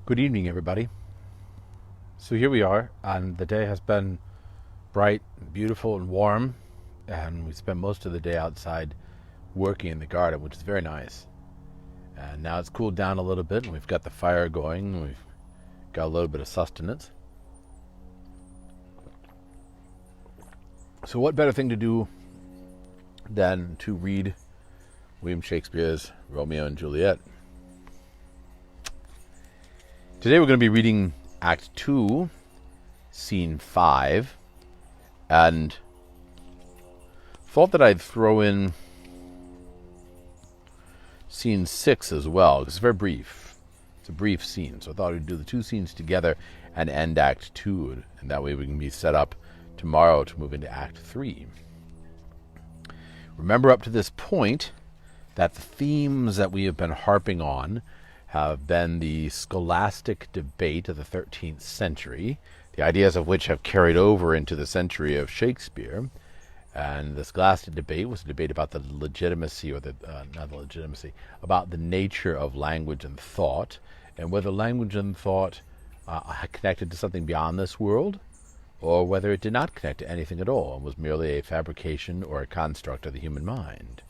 Good evening, everybody. So here we are, and the day has been bright, beautiful, and warm, and we spent most of the day outside working in the garden, which is very nice. And now it's cooled down a little bit, and we've got the fire going, and we've got a little bit of sustenance. So what better thing to do than to read William Shakespeare's Romeo and Juliet? Today we're going to be reading Act II, Scene 5, and thought that I'd throw in Scene 6 as well, because it's very brief. It's a brief scene, so I thought we'd do the two scenes together and end Act 2, and that way we can be set up tomorrow to move into Act 3. Remember up to this point that the themes that we have been harping on have been the scholastic debate of the 13th century, the ideas of which have carried over into the century of Shakespeare. And the scholastic debate was a debate about the legitimacy, or about the nature of language and thought, and whether language and thought connected to something beyond this world, or whether it did not connect to anything at all and was merely a fabrication or a construct of the human mind.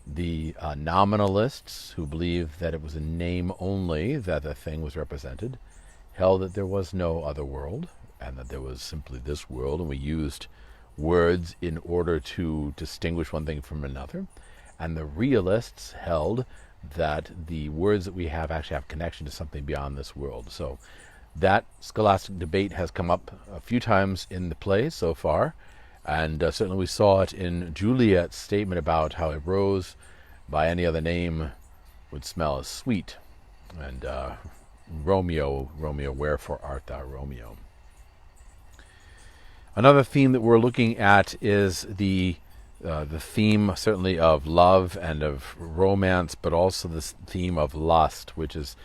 The nominalists, who believed that it was a name only that the thing was represented, held that there was no other world, and that there was simply this world, and we used words in order to distinguish one thing from another. And the realists held that the words that we have actually have connection to something beyond this world. So that scholastic debate has come up a few times in the play so far, and certainly we saw it in Juliet's statement about how a rose by any other name would smell as sweet. And Romeo, wherefore art thou Romeo? Another theme that we're looking at is the theme certainly of love and of romance, but also this theme of lust, which is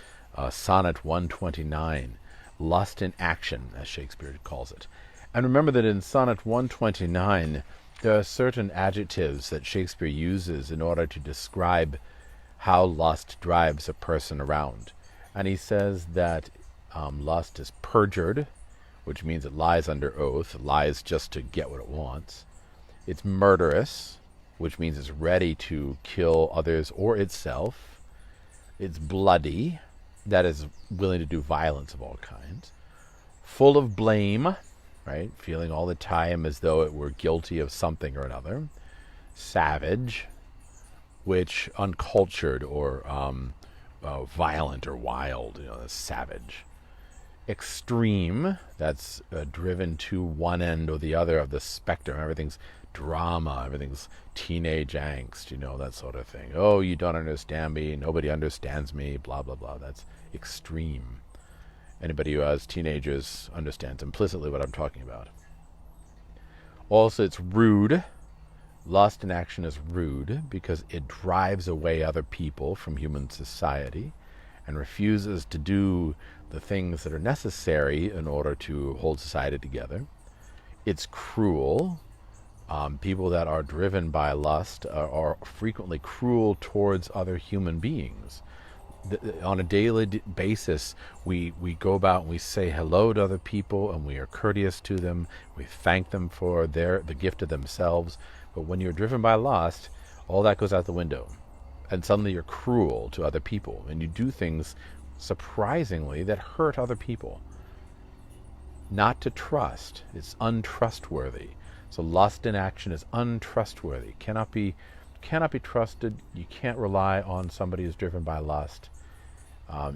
Sonnet 129, lust in action, as Shakespeare calls it. And remember that in Sonnet 129, there are certain adjectives that Shakespeare uses in order to describe how lust drives a person around. And he says that lust is perjured, which means it lies under oath, it lies just to get what it wants. It's murderous, which means it's ready to kill others or itself. It's bloody, that is willing to do violence of all kinds. Full of blame, right? Feeling all the time as though it were guilty of something or another. Savage, which uncultured or violent or wild, that's savage. Extreme, that's driven to one end or the other of the spectrum. Everything's drama, everything's teenage angst, that sort of thing. Oh, you don't understand me, nobody understands me, blah, blah, blah. That's extreme. Anybody who has teenagers understands implicitly what I'm talking about. Also, it's rude. Lust in action is rude because it drives away other people from human society and refuses to do the things that are necessary in order to hold society together. It's cruel. People that are driven by lust are frequently cruel towards other human beings. On a daily basis, we go about and we say hello to other people, and we are courteous to them. We thank them for the gift of themselves. But when you're driven by lust, all that goes out the window, and suddenly you're cruel to other people, and you do things surprisingly that hurt other people. Not to trust, it's untrustworthy. So lust in action is untrustworthy, cannot be trusted. You can't rely on somebody who's driven by lust.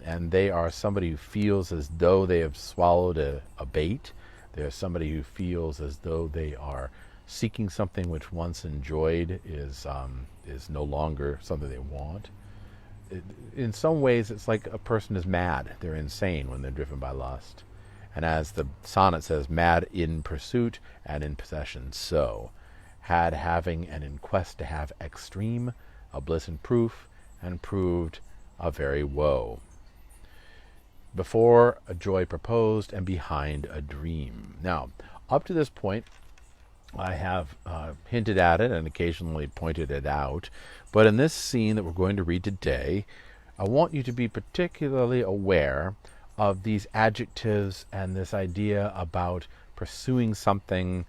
And they are somebody who feels as though they have swallowed a bait. They're somebody who feels as though they are seeking something which once enjoyed is no longer something they want. In some ways, it's like a person is mad. They're insane when they're driven by lust. And as the sonnet says, mad in pursuit and in possession so. Had, having, and in quest to have extreme, a bliss in proof, and proved a very woe. Before a joy proposed, and behind a dream. Now, up to this point, I have hinted at it and occasionally pointed it out, but in this scene that we're going to read today, I want you to be particularly aware of these adjectives and this idea about pursuing something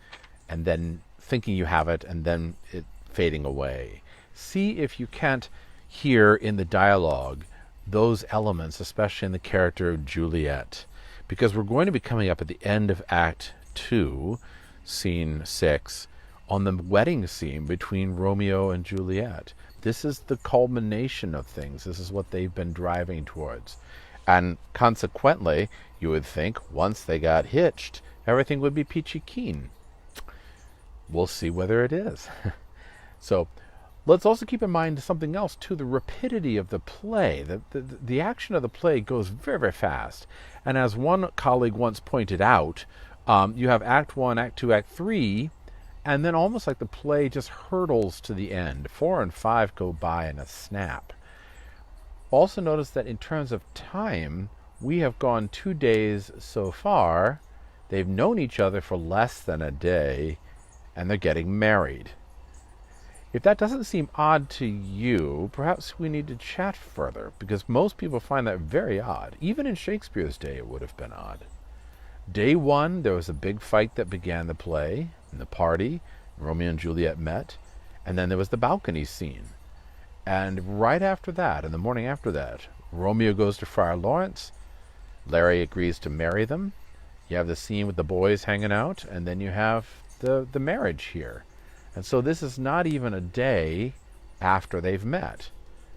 and then thinking you have it and then it fading away. See if you can't hear in the dialogue those elements, especially in the character of Juliet, because we're going to be coming up at the end of Act 2, Scene 6, on the wedding scene between Romeo and Juliet. This is the culmination of things. This is what they've been driving towards. And consequently, you would think once they got hitched, everything would be peachy keen. We'll see whether it is. So let's also keep in mind something else too, the rapidity of the play. The action of the play goes very, very fast. And as one colleague once pointed out, you have Act 1, Act 2, Act 3, and then almost like the play just hurtles to the end. 4 and 5 go by in a snap. Also notice that in terms of time, we have gone 2 days so far. They've known each other for less than a day, and they're getting married. If that doesn't seem odd to you, perhaps we need to chat further, because most people find that very odd. Even in Shakespeare's day, it would have been odd. Day 1, there was a big fight that began the play, in the party. Romeo and Juliet met, and then there was the balcony scene. And right after that, in the morning after that, Romeo goes to Friar Lawrence. Larry agrees to marry them. You have the scene with the boys hanging out, and then you have the marriage here. And so this is not even a day after they've met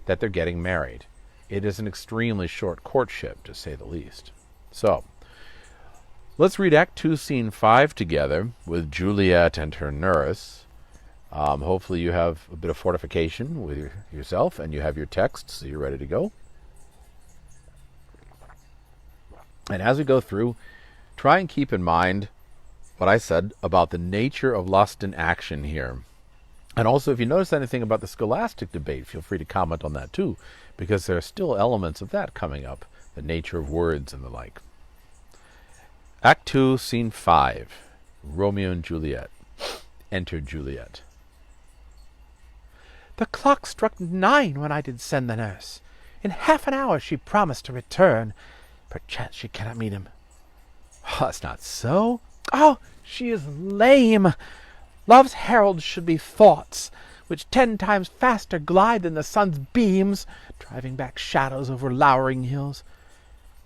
that they're getting married. It is an extremely short courtship, to say the least. So let's read Act 2, Scene 5 together with Juliet and her nurse. Hopefully you have a bit of fortification with yourself and you have your text, so you're ready to go. And as we go through, try and keep in mind what I said about the nature of lust in action here. And also, if you notice anything about the scholastic debate, feel free to comment on that too, because there are still elements of that coming up, the nature of words and the like. Act 2, Scene 5, Romeo and Juliet. Enter Juliet. The clock struck 9 when I did send the nurse. In half an hour she promised to return. Perchance she cannot meet him. Oh, that's not so. Oh, she is lame. Love's heralds should be thoughts, which 10 times faster glide than the sun's beams, driving back shadows over lowering hills.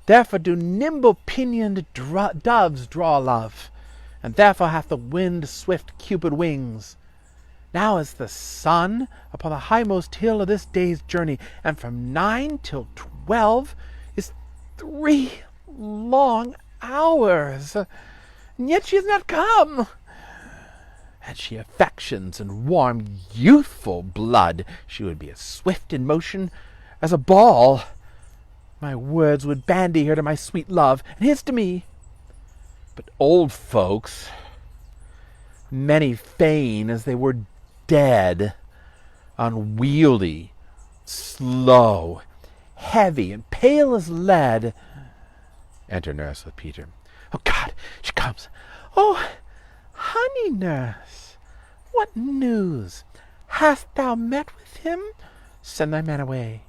Therefore do nimble-pinioned doves draw love, and therefore hath the wind swift Cupid wings. Now is the sun upon the highmost hill of this day's journey, and from 9 till 12 is 3 long hours, and yet she is not come. Had she affections and warm youthful blood, she would be as swift in motion as a ball. My words would bandy her to my sweet love, and his to me. But old folks, many feign as they were dead, unwieldy, slow, heavy, and pale as lead. Enter nurse with Peter. Oh, God, she comes. Oh, honey nurse, what news? Hast thou met with him? Send thy man away.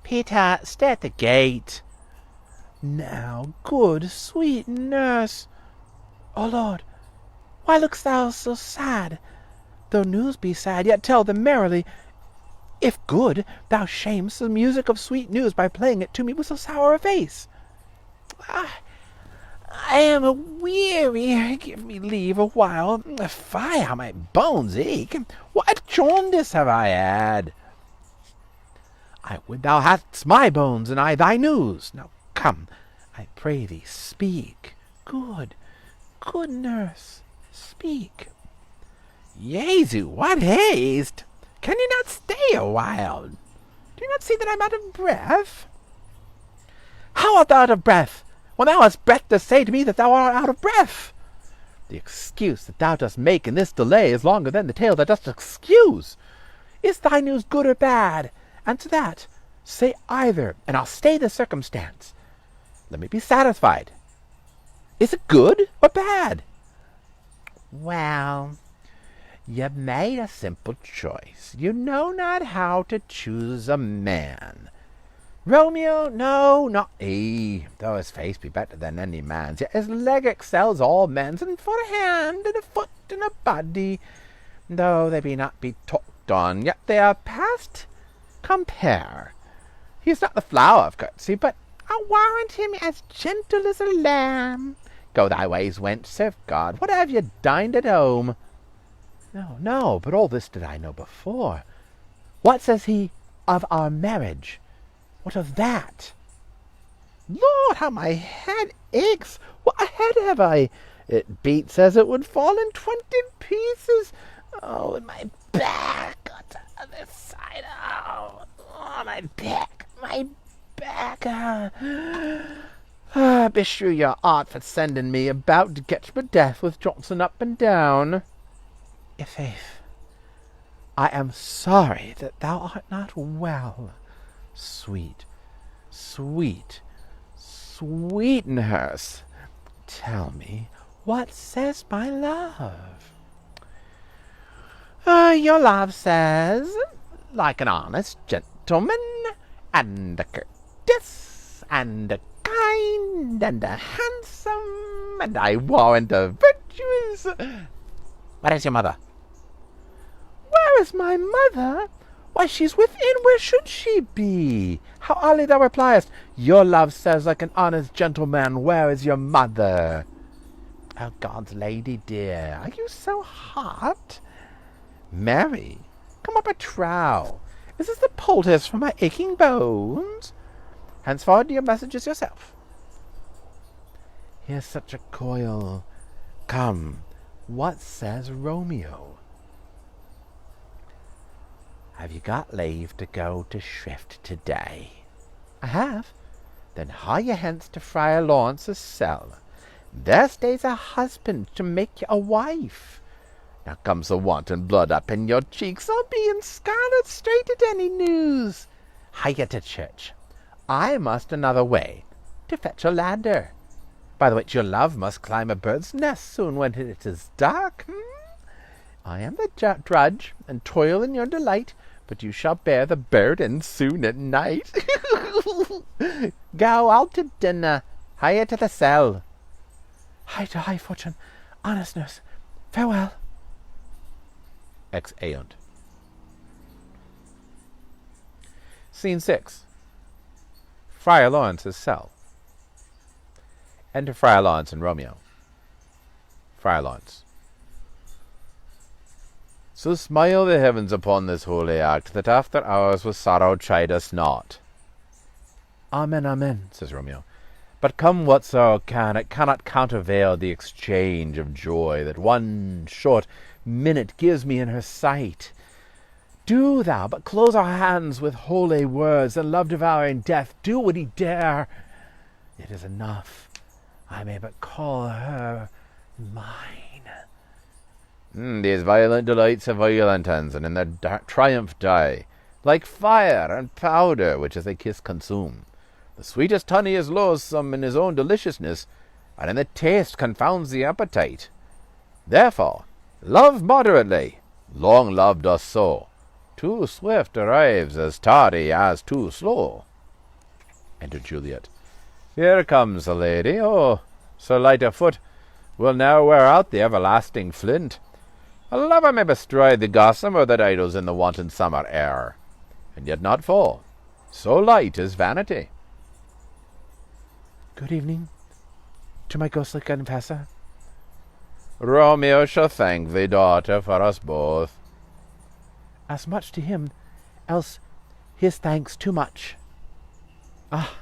Peter, stay at the gate. Now, good, sweet nurse. O Lord, why look'st thou so sad? Though news be sad, yet tell them merrily. If good, thou shamest the music of sweet news by playing it to me with so sour a face. I am a-weary. Give me leave a while. Fie, how my bones ache. What jaundice have I had? I would thou hadst my bones, and I thy news. Now come, I pray thee, speak. Good, good nurse, speak. Jesu, what haste! Can you not stay a while? Do you not see that I'm out of breath? How art thou out of breath, when thou hast breath to say to me that thou art out of breath? The excuse that thou dost make in this delay is longer than the tale thou dost excuse. Is thy news good or bad? Answer that. Say either, and I'll stay the circumstance. Let me be satisfied. Is it good or bad? Well, you've made a simple choice. You know not how to choose a man. Romeo, no, not he. Though his face be better than any man's, yet his leg excels all men's, and for a hand, and a foot, and a body. Though they be not be talked on, yet they are past compare. He is not the flower of courtesy, but I warrant him as gentle as a lamb. Go thy ways, wench, serve God. What have you dined at home? No, no, but all this did I know before. What says he of our marriage? What of that? Lord, how my head aches! What a head have I! It beats as it would fall in 20 pieces. Oh, and my back on the other side. Oh, my back, my back. Beshrew your art for sending me about to catch my death with Johnson up and down. I'faith, I am sorry that thou art not well. Sweet, sweet, Sweetenhurst, tell me, what says my love? Your love says, like an honest gentleman, and a courteous, and a kind, and a handsome, and I warrant a virtuous. Where is your mother? Where is my mother? Why, she's within. Where should she be? How oddly thou repliest. Your love says, like an honest gentleman, where is your mother? Oh, God's lady dear, are you so hot? Mary, come up a trow. Is this the poultice for my aching bones? Henceforward do your messages yourself. Here's such a coil. Come, what says Romeo? Have you got leave to go to Shrift to-day? I have. Then hie ye hence to Friar Lawrence's cell. There stays a husband to make you a wife. Now comes the wanton blood up in your cheeks. I'll be in scarlet straight at any news. Hie ye to church. I must another way, to fetch a ladder, by the which your love must climb a bird's nest soon when it is dark. I am the drudge, and toil in your delight, but you shall bear the burden soon at night. Go out to dinner, hie to the cell. Hie to high fortune, honest nurse, farewell. Exeunt. Scene 6. Friar Lawrence's cell. Enter Friar Lawrence and Romeo. Friar Lawrence. So smile the heavens upon this holy act, that after hours with sorrow chide us not. Amen, amen, says Romeo. But come what sorrow can, it cannot countervail the exchange of joy that one short minute gives me in her sight. Do thou but close our hands with holy words, and love-devouring death do what he dare. It is enough. I may but call her mine. These violent delights have violent ends, and in their triumph die, like fire and powder, which as they kiss consume. The sweetest honey is loathsome in his own deliciousness, and in the taste confounds the appetite. Therefore, love moderately. Long love doth so. Too swift arrives as tardy as too slow. Enter Juliet. Here comes the lady. Oh, so light a foot will now wear out the everlasting flint. A lover may bestride the gossamer that idles in the wanton summer air, and yet not fall. So light is vanity. Good evening to my ghostly confessor. Romeo shall thank thee, daughter, for us both. As much to him, else his thanks too much. Ah,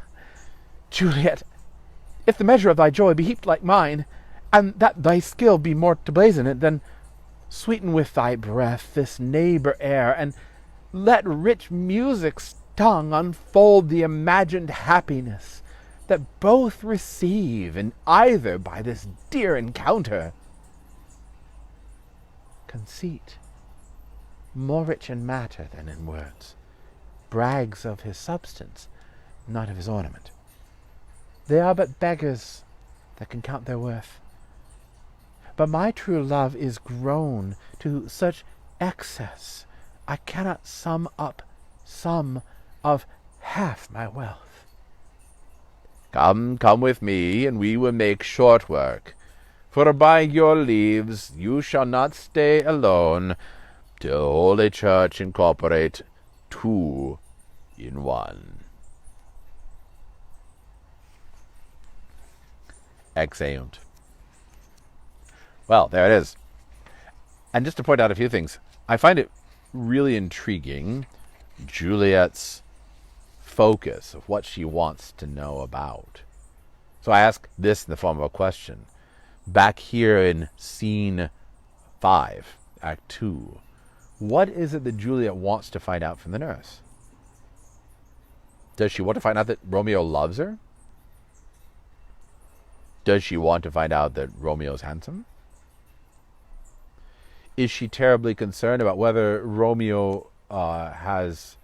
Juliet, if the measure of thy joy be heaped like mine, and that thy skill be more to blazon it, then sweeten with thy breath this neighbour air, and let rich music's tongue unfold the imagined happiness that both receive in either by this dear encounter. Conceit, more rich in matter than in words, brags of his substance, not of his ornament. They are but beggars that can count their worth. But my true love is grown to such excess, I cannot sum up some of half my wealth. Come, come with me, and we will make short work. For by your leaves you shall not stay alone, till Holy Church incorporate two in one. Exeunt. Well, there it is. And just to point out a few things, I find it really intriguing, Juliet's focus of what she wants to know about. So I ask this in the form of a question. Back here in scene 5, Act 2, what is it that Juliet wants to find out from the nurse? Does she want to find out that Romeo loves her? Does she want to find out that Romeo's handsome? Is she terribly concerned about whether Romeo has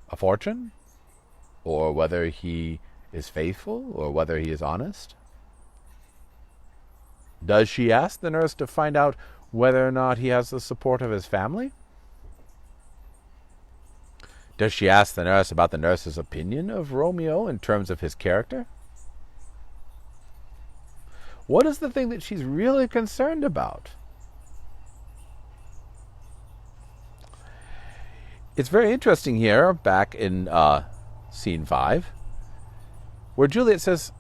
a fortune? Or whether he is faithful? Or whether he is honest? Does she ask the nurse to find out whether or not he has the support of his family? Does she ask the nurse about the nurse's opinion of Romeo in terms of his character? What is the thing that she's really concerned about? It's very interesting here, back in scene 5, where Juliet says,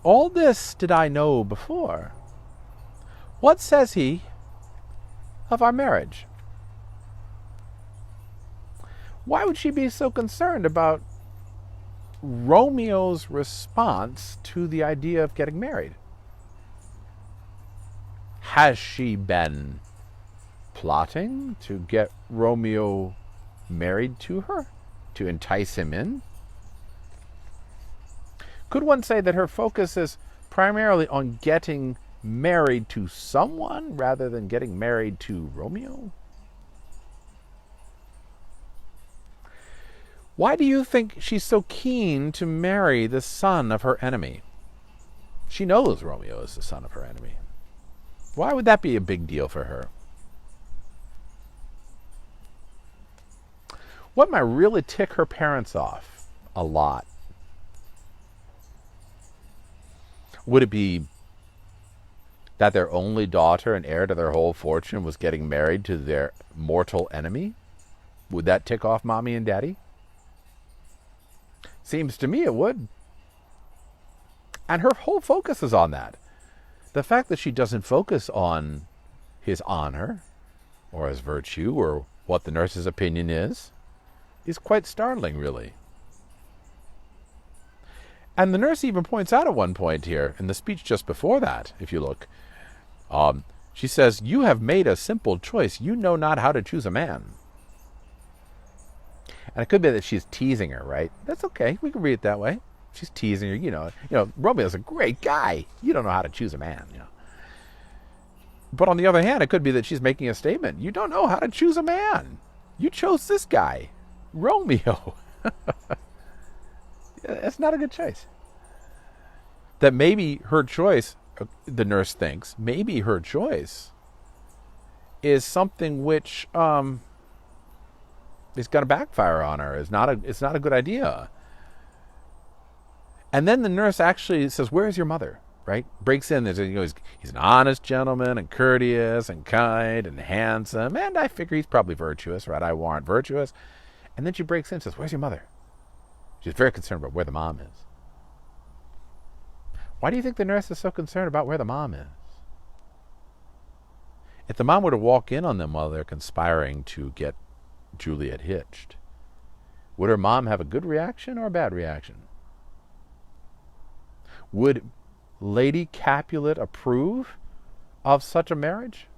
"All this did I know before. What says he of our marriage?" Why would she be so concerned about Romeo's response to the idea of getting married? Has she been plotting to get Romeo married to her, to entice him in? Could one say that her focus is primarily on getting married to someone rather than getting married to Romeo? Why do you think she's so keen to marry the son of her enemy? She knows Romeo is the son of her enemy. Why would that be a big deal for her? What might really tick her parents off a lot? Would it be that their only daughter and heir to their whole fortune was getting married to their mortal enemy? Would that tick off Mommy and Daddy? Seems to me it would. And her whole focus is on that. The fact that she doesn't focus on his honor or his virtue or what the nurse's opinion is quite startling, really. And the nurse even points out at one point here, in the speech just before that, if you look, she says, "You have made a simple choice. You know not how to choose a man." And it could be that she's teasing her, right? That's okay. We can read it that way. She's teasing her. You know, Romeo's a great guy. You don't know how to choose a man. But on the other hand, it could be that she's making a statement. You don't know how to choose a man. You chose this guy, Romeo. That's not a good choice. That maybe her choice, the nurse thinks, maybe her choice is something which is going to backfire on her. It's not a good idea. And then the nurse actually says, "Where's your mother?" Right? Breaks in. He's an honest gentleman and courteous and kind and handsome. And I figure he's probably virtuous, right? I warrant virtuous. And then she breaks in and says, "Where's your mother?" She's very concerned about where the mom is. Why do you think the nurse is so concerned about where the mom is? If the mom were to walk in on them while they're conspiring to get Juliet hitched, would her mom have a good reaction or a bad reaction? Would Lady Capulet approve of such a marriage?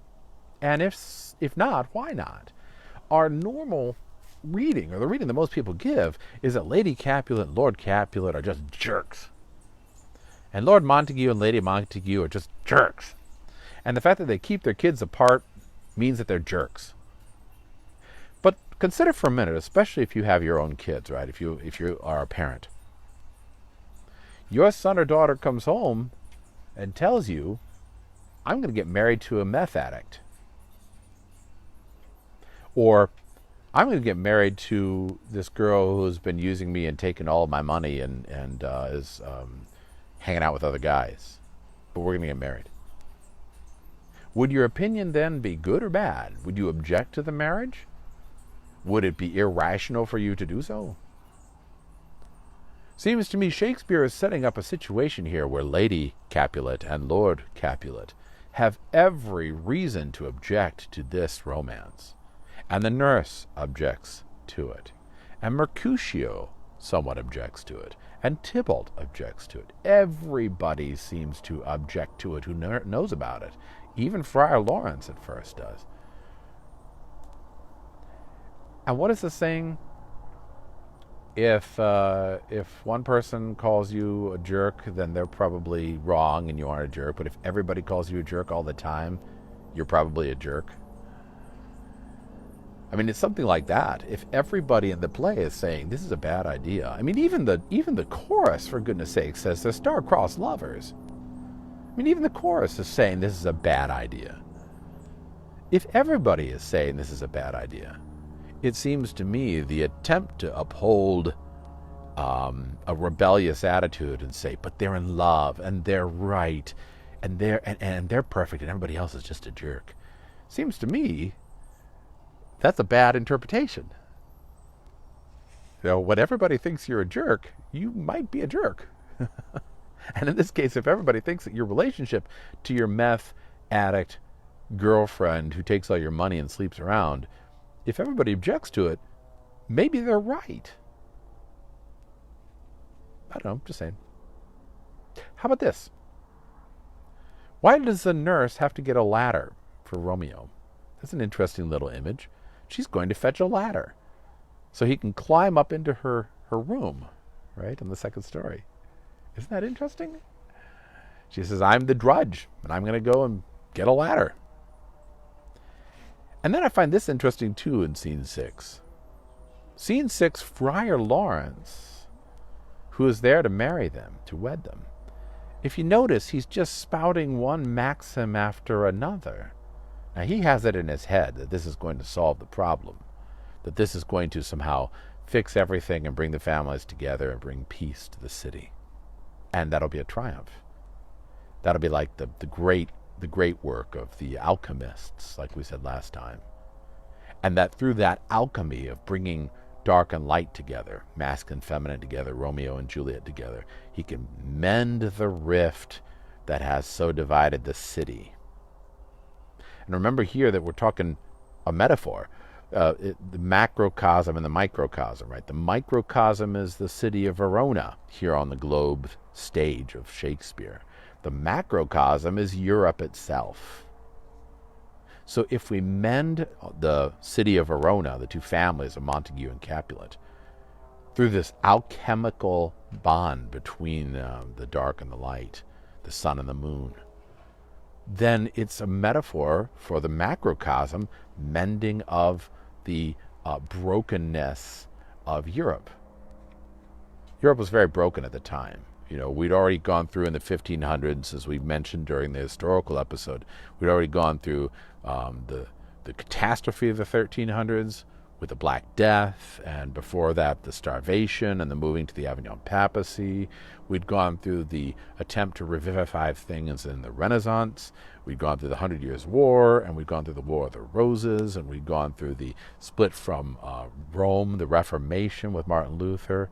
And if not, why not? Our normal reading, or the reading that most people give, is that Lady Capulet and Lord Capulet are just jerks. And Lord Montague and Lady Montague are just jerks. And the fact that they keep their kids apart means that they're jerks. But consider for a minute, especially if you have your own kids, right? If you are a parent. Your son or daughter comes home and tells you, "I'm going to get married to a meth addict." Or, I'm going to get married to this girl who's been using me and taking all of my money and is hanging out with other guys. But we're going to get married. Would your opinion then be good or bad? Would you object to the marriage? Would it be irrational for you to do so? Seems to me Shakespeare is setting up a situation here where Lady Capulet and Lord Capulet have every reason to object to this romance. And the nurse objects to it. And Mercutio somewhat objects to it. And Tybalt objects to it. Everybody seems to object to it who knows about it. Even Friar Lawrence at first does. And what is the saying? If one person calls you a jerk, then they're probably wrong and you aren't a jerk. But if everybody calls you a jerk all the time, you're probably a jerk. I mean, it's something like that. If everybody in the play is saying this is a bad idea, I mean, even the chorus, for goodness sake, says they're star-crossed lovers. I mean, even the chorus is saying this is a bad idea. If everybody is saying this is a bad idea, it seems to me the attempt to uphold a rebellious attitude and say, but they're in love and they're right and they're perfect and everybody else is just a jerk, seems to me that's a bad interpretation. You know, when everybody thinks you're a jerk, you might be a jerk. And in this case, if everybody thinks that your relationship to your meth addict girlfriend who takes all your money and sleeps around, if everybody objects to it, maybe they're right. I don't know, just saying. How about this? Why does the nurse have to get a ladder for Romeo? That's an interesting little image. She's going to fetch a ladder so he can climb up into her room, right, in the second story. Isn't that interesting? She says, I'm the drudge, and I'm going to go and get a ladder. And then I find this interesting, too, in Scene 6. Scene 6, Friar Lawrence, who is there to marry them, to wed them. If you notice, he's just spouting one maxim after another. Now, he has it in his head that this is going to solve the problem, that this is going to somehow fix everything and bring the families together and bring peace to the city. And that'll be a triumph. That'll be like the great work of the alchemists, like we said last time. And that through that alchemy of bringing dark and light together, masculine and feminine together, Romeo and Juliet together, he can mend the rift that has so divided the city. And remember here that we're talking a metaphor, the macrocosm and the microcosm, right? The microcosm is the city of Verona here on the globe stage of Shakespeare. The macrocosm is Europe itself. So if we mend the city of Verona, the two families of Montague and Capulet, through this alchemical bond between the dark and the light, the sun and the moon, then it's a metaphor for the macrocosm mending of the brokenness of Europe. Europe was very broken at the time. You know, we'd already gone through in the 1500s, as we mentioned during the historical episode, we'd already gone through the catastrophe of the 1300s with the Black Death, and before that the starvation and the moving to the Avignon papacy. We'd gone through the attempt to revivify things in the Renaissance. We'd gone through the 100 Years' War, and we'd gone through the War of the Roses, and we'd gone through the split from Rome, the Reformation with Martin Luther.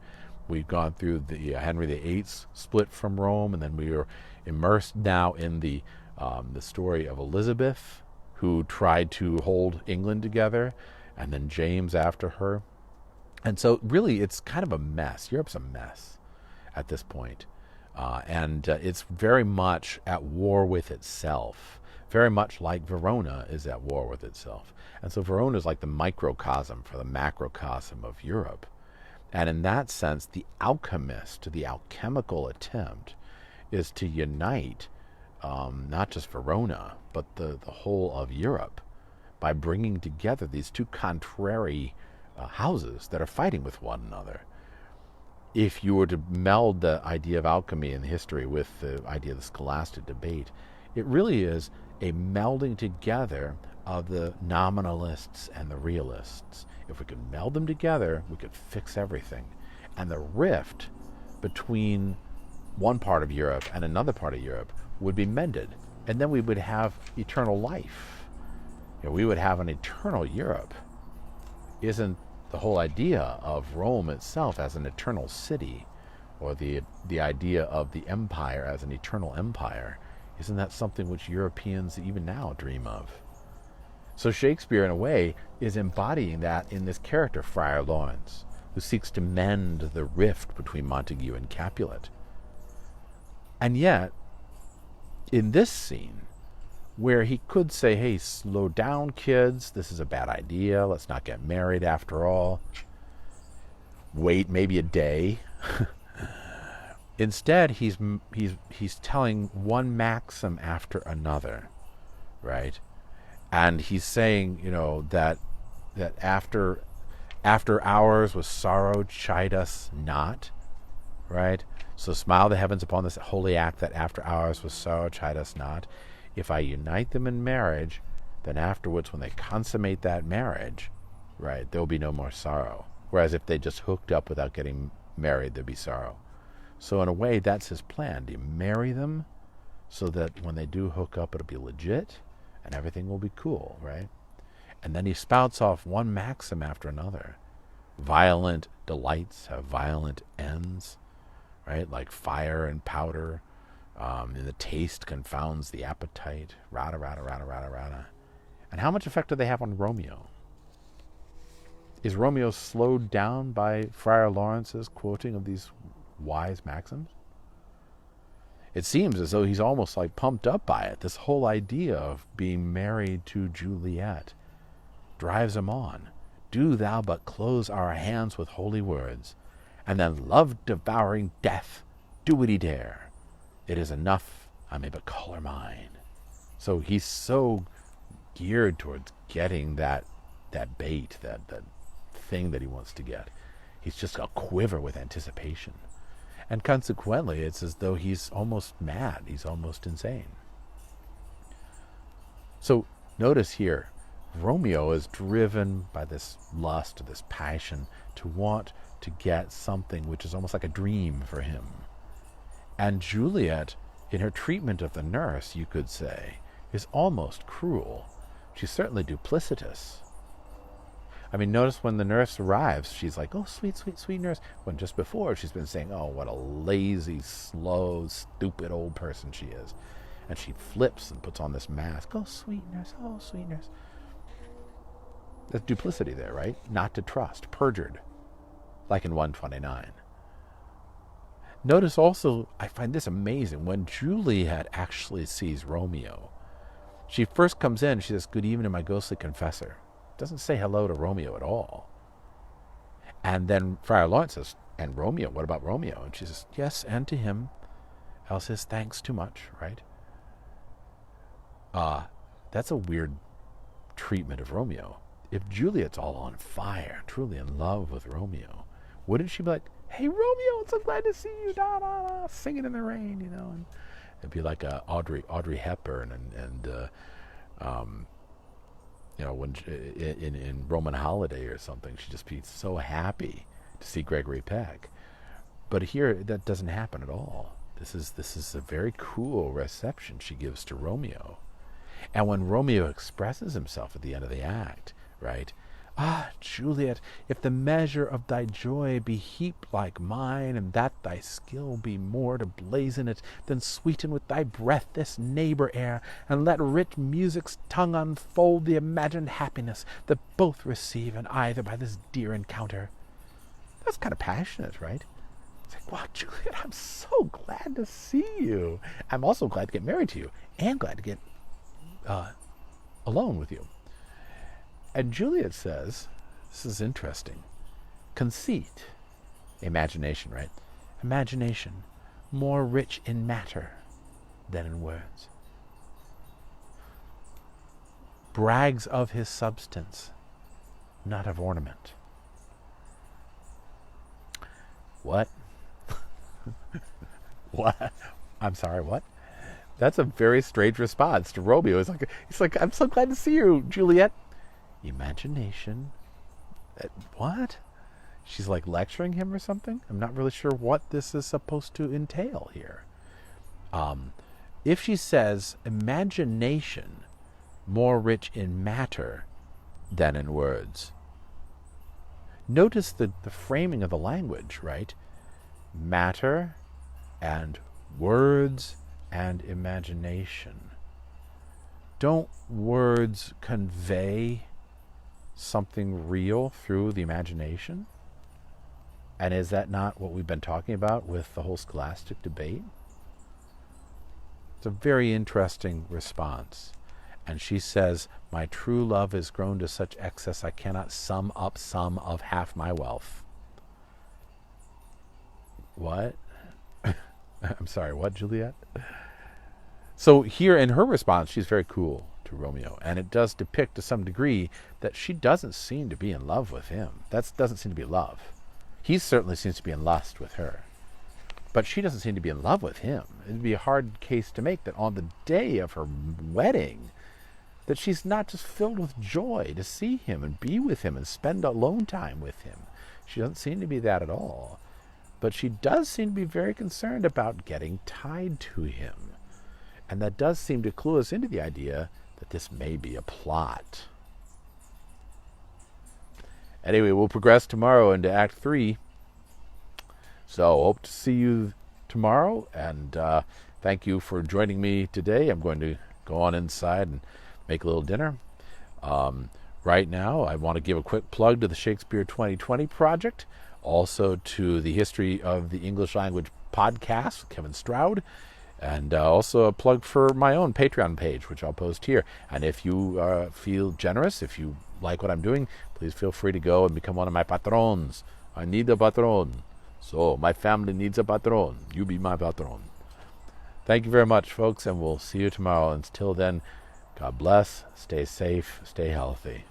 We've gone through the Henry VIII's split from Rome, and then we are immersed now in the story of Elizabeth, who tried to hold England together, and then James after her. And so really it's kind of a mess. Europe's a mess at this point. And it's very much at war with itself, very much like Verona is at war with itself. And so Verona is like the microcosm for the macrocosm of Europe. And in that sense, the alchemist, the alchemical attempt, is to unite not just Verona, but the whole of Europe by bringing together these two contrary houses that are fighting with one another. If you were to meld the idea of alchemy in history with the idea of the scholastic debate, it really is a melding together of the nominalists and the realists. If we could meld them together, we could fix everything. And the rift between one part of Europe and another part of Europe would be mended. And then we would have eternal life. We would have an eternal Europe. Isn't the whole idea of Rome itself as an eternal city, or the idea of the empire as an eternal empire, isn't that something which Europeans even now dream of? So Shakespeare, in a way, is embodying that in this character, Friar Lawrence, who seeks to mend the rift between Montague and Capulet. And yet, in this scene, where he could say, hey, slow down, kids, this is a bad idea, let's not get married after all, wait maybe a day. Instead, he's telling one maxim after another, right? And he's saying, that after hours with sorrow chide us not, right? So smile the heavens upon this holy act, that after hours with sorrow chide us not. If I unite them in marriage, then afterwards when they consummate that marriage, right, there'll be no more sorrow. Whereas if they just hooked up without getting married, there'd be sorrow. So in a way, that's his plan. To marry them so that when they do hook up, it'll be legit and everything will be cool, right? And then he spouts off one maxim after another. Violent delights have violent ends, right? Like fire and powder. And the taste confounds the appetite. Rada, rada, rada, rada, rada. And how much effect do they have on Romeo? Is Romeo slowed down by Friar Lawrence's quoting of these wise maxims? It seems as though he's almost like pumped up by it. This whole idea of being married to Juliet drives him on. Do thou but close our hands with holy words, and then love-devouring death, do what he dare. It is enough, I may but call her mine. So he's so geared towards getting that bait, that thing that he wants to get. He's just a quiver with anticipation. And consequently, it's as though he's almost mad. He's almost insane. So notice here, Romeo is driven by this lust, this passion, to want to get something which is almost like a dream for him. And Juliet, in her treatment of the nurse, you could say, is almost cruel. She's certainly duplicitous. I mean, notice when the nurse arrives, she's like, oh, sweet, sweet, sweet nurse. When just before, she's been saying, oh, what a lazy, slow, stupid old person she is. And she flips and puts on this mask. Oh, sweet nurse, oh, sweet nurse. There's duplicity there, right? Not to trust, perjured, like in 129. Notice also, I find this amazing, when Juliet actually sees Romeo, she first comes in, she says, good evening, my ghostly confessor. Doesn't say hello to Romeo at all. And then Friar Lawrence says, and Romeo, what about Romeo? And she says, yes, and to him, else his thanks too much, right? That's a weird treatment of Romeo. If Juliet's all on fire, truly in love with Romeo, wouldn't she be like, hey, Romeo, I'm so glad to see you, da, da, da, singing in the rain, and it'd be like Audrey Hepburn and when in Roman Holiday or something, she'd just be so happy to see Gregory Peck. But here, that doesn't happen at all. This is a very cool reception she gives to Romeo. And when Romeo expresses himself at the end of the act, right? Ah, Juliet, if the measure of thy joy be heaped like mine, and that thy skill be more to blazon it, then sweeten with thy breath this neighbor air, and let rich music's tongue unfold the imagined happiness that both receive in either by this dear encounter. That's kind of passionate, right? It's like, wow, Juliet, I'm so glad to see you. I'm also glad to get married to you, and glad to get alone with you. And Juliet says, this is interesting, conceit, imagination, right? Imagination, more rich in matter than in words. Brags of his substance, not of ornament. What? What? I'm sorry, what? That's a very strange response to Romeo. He's like, I'm so glad to see you, Juliet. Imagination? What? She's like lecturing him or something? I'm not really sure what this is supposed to entail here. If she says imagination more rich in matter than in words, notice the framing of the language, right? Matter and words and imagination. Don't words convey something real through the imagination? And is that not what we've been talking about with the whole scholastic debate? It's a very interesting response. And she says, my true love is grown to such excess I cannot sum up some of half my wealth. What? I'm sorry, what, Juliet? So here in her response, she's very cool to Romeo. And it does depict to some degree that she doesn't seem to be in love with him. That doesn't seem to be love. He certainly seems to be in lust with her. But she doesn't seem to be in love with him. It would be a hard case to make that on the day of her wedding, that she's not just filled with joy to see him and be with him and spend alone time with him. She doesn't seem to be that at all. But she does seem to be very concerned about getting tied to him. And that does seem to clue us into the idea that this may be a plot. Anyway, we'll progress tomorrow into Act 3. So, hope to see you tomorrow. And thank you for joining me today. I'm going to go on inside and make a little dinner. Right now, I want to give a quick plug to the Shakespeare 2020 project. Also to the History of the English Language podcast with Kevin Stroud. And also a plug for my own Patreon page, which I'll post here. And if you feel generous, if you like what I'm doing, please feel free to go and become one of my patrons. I need a patron. So my family needs a patron. You be my patron. Thank you very much, folks, and we'll see you tomorrow. Until then, God bless, stay safe, stay healthy.